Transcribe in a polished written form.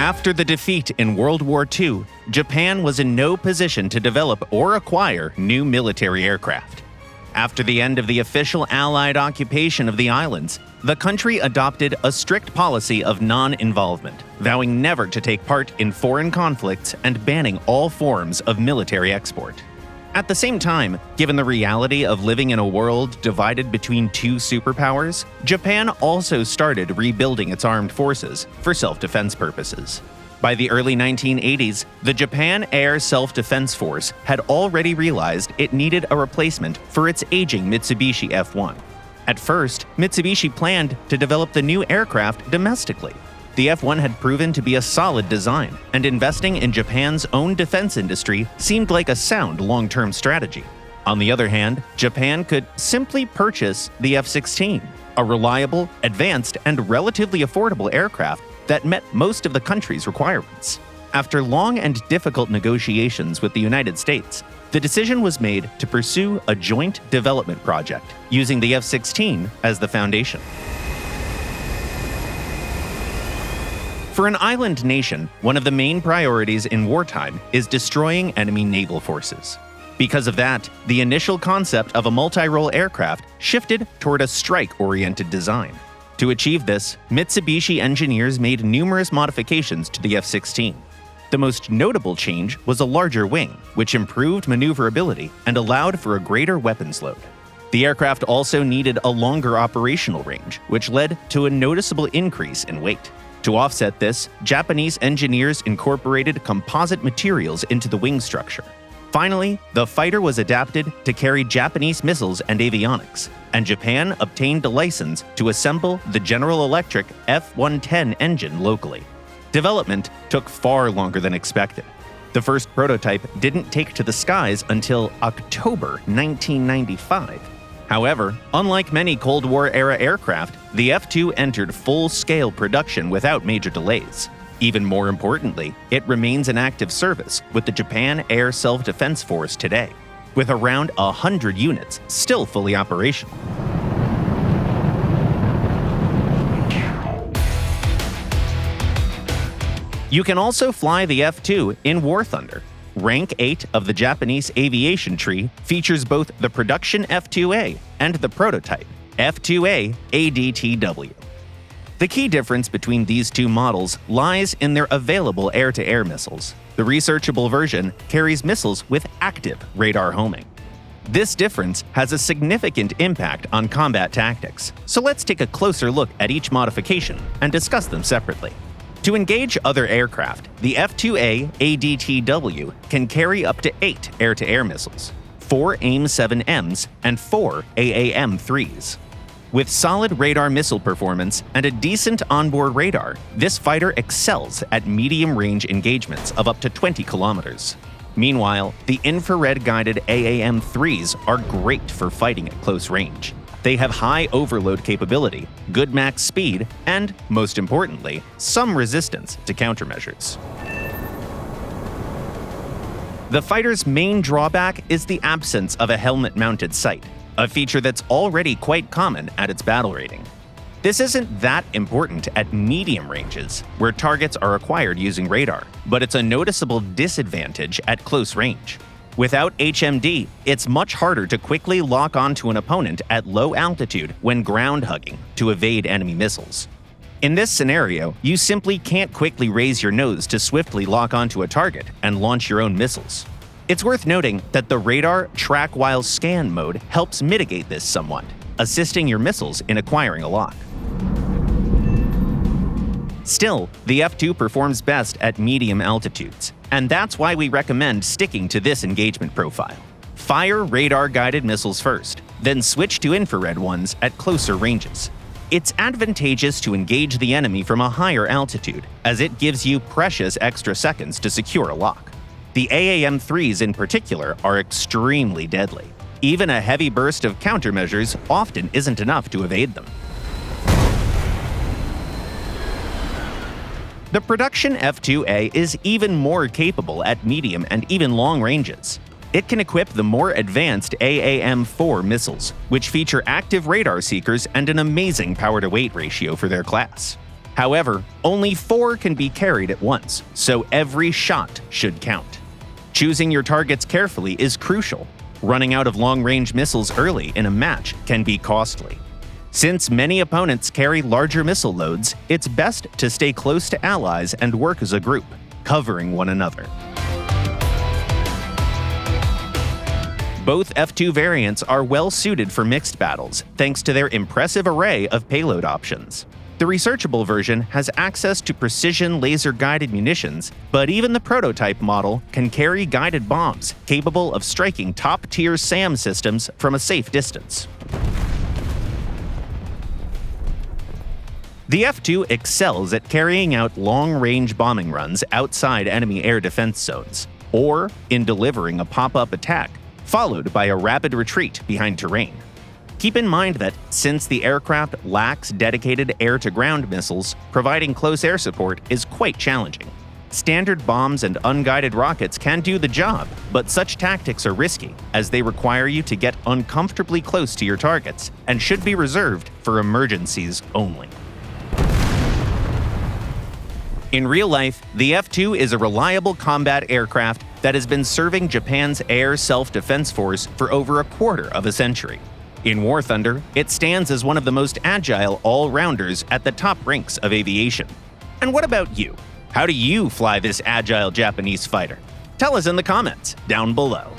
After the defeat in World War II, Japan was in no position to develop or acquire new military aircraft. After the end of the official Allied occupation of the islands, the country adopted a strict policy of non-involvement, vowing never to take part in foreign conflicts and banning all forms of military export. At the same time, given the reality of living in a world divided between two superpowers, Japan also started rebuilding its armed forces for self-defense purposes. By the early 1980s, the Japan Air Self-Defense Force had already realized it needed a replacement for its aging Mitsubishi F-1. At first, Mitsubishi planned to develop the new aircraft domestically. The F-1 had proven to be a solid design, and investing in Japan's own defense industry seemed like a sound long-term strategy. On the other hand, Japan could simply purchase the F-16, a reliable, advanced, and relatively affordable aircraft that met most of the country's requirements. After long and difficult negotiations with the United States, the decision was made to pursue a joint development project, using the F-16 as the foundation. For an island nation, one of the main priorities in wartime is destroying enemy naval forces. Because of that, the initial concept of a multi-role aircraft shifted toward a strike-oriented design. To achieve this, Mitsubishi engineers made numerous modifications to the F-16. The most notable change was a larger wing, which improved maneuverability and allowed for a greater weapons load. The aircraft also needed a longer operational range, which led to a noticeable increase in weight. To offset this, Japanese engineers incorporated composite materials into the wing structure. Finally, the fighter was adapted to carry Japanese missiles and avionics, and Japan obtained a license to assemble the General Electric F-110 engine locally. Development took far longer than expected. The first prototype didn't take to the skies until October 1995. However, unlike many Cold War-era aircraft, the F-2 entered full-scale production without major delays. Even more importantly, it remains in active service with the Japan Air Self-Defense Force today, with around 100 units still fully operational. You can also fly the F-2 in War Thunder. Rank 8 of the Japanese aviation tree features both the production F-2A and the prototype F-2A ADTW. The key difference between these two models lies in their available air-to-air missiles. The researchable version carries missiles with active radar homing. This difference has a significant impact on combat tactics, so let's take a closer look at each modification and discuss them separately. To engage other aircraft, the F-2A ADTW can carry up to 8 air-to-air missiles, 4 AIM-7Ms, and 4 AAM-3s. With solid radar missile performance and a decent onboard radar, this fighter excels at medium-range engagements of up to 20 kilometers. Meanwhile, the infrared-guided AAM-3s are great for fighting at close range. They have high overload capability, good max speed, and, most importantly, some resistance to countermeasures. The fighter's main drawback is the absence of a helmet-mounted sight, a feature that's already quite common at its battle rating. This isn't that important at medium ranges, where targets are acquired using radar, but it's a noticeable disadvantage at close range. Without HMD, it's much harder to quickly lock onto an opponent at low altitude when ground hugging to evade enemy missiles. In this scenario, you simply can't quickly raise your nose to swiftly lock onto a target and launch your own missiles. It's worth noting that the radar track while scan mode helps mitigate this somewhat, assisting your missiles in acquiring a lock. Still, the F-2 performs best at medium altitudes, and that's why we recommend sticking to this engagement profile. Fire radar-guided missiles first, then switch to infrared ones at closer ranges. It's advantageous to engage the enemy from a higher altitude, as it gives you precious extra seconds to secure a lock. The AAM-3s in particular are extremely deadly. Even a heavy burst of countermeasures often isn't enough to evade them. The production F-2A is even more capable at medium and even long ranges. It can equip the more advanced AAM-4 missiles, which feature active radar seekers and an amazing power-to-weight ratio for their class. However, only 4 can be carried at once, so every shot should count. Choosing your targets carefully is crucial. Running out of long-range missiles early in a match can be costly. Since many opponents carry larger missile loads, it's best to stay close to allies and work as a group, covering one another. Both F-2 variants are well suited for mixed battles, thanks to their impressive array of payload options. The researchable version has access to precision laser-guided munitions, but even the prototype model can carry guided bombs capable of striking top-tier SAM systems from a safe distance. The F-2 excels at carrying out long-range bombing runs outside enemy air defense zones, or in delivering a pop-up attack, followed by a rapid retreat behind terrain. Keep in mind that since the aircraft lacks dedicated air-to-ground missiles, providing close air support is quite challenging. Standard bombs and unguided rockets can do the job, but such tactics are risky, as they require you to get uncomfortably close to your targets and should be reserved for emergencies only. In real life, the F-2 is a reliable combat aircraft that has been serving Japan's Air Self-Defense Force for over a quarter of a century. In War Thunder, it stands as one of the most agile all-rounders at the top ranks of aviation. And what about you? How do you fly this agile Japanese fighter? Tell us in the comments down below.